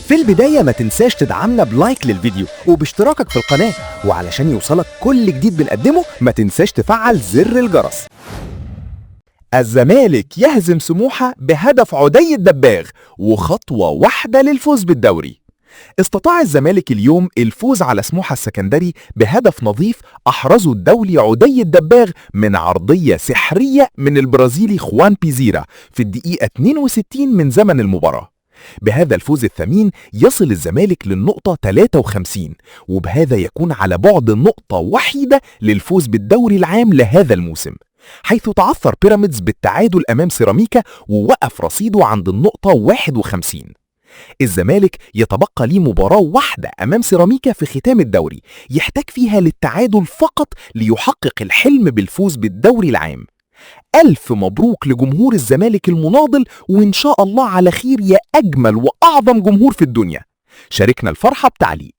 في البداية ما تنساش تدعمنا بلايك للفيديو وباشتراكك في القناة، وعلشان يوصلك كل جديد بنقدمه ما تنساش تفعل زر الجرس. الزمالك يهزم سموحة بهدف عدي الدباغ وخطوة واحدة للفوز بالدوري. استطاع الزمالك اليوم الفوز على سموحة السكندري بهدف نظيف أحرزه الدولي عدي الدباغ من عرضية سحرية من البرازيلي خوان بيزيرا في الدقيقة 62 من زمن المباراة. بهذا الفوز الثمين يصل الزمالك للنقطة 53، وبهذا يكون على بعد نقطة وحيدة للفوز بالدوري العام لهذا الموسم، حيث تعثر بيراميدز بالتعادل أمام سيراميكا ووقف رصيده عند النقطة 51. الزمالك يتبقى ليه مباراة واحدة أمام سيراميكا في ختام الدوري يحتاج فيها للتعادل فقط ليحقق الحلم بالفوز بالدوري العام. ألف مبروك لجمهور الزمالك المناضل، وإن شاء الله على خير يا أجمل وأعظم جمهور في الدنيا. شاركنا الفرحة بتعليق.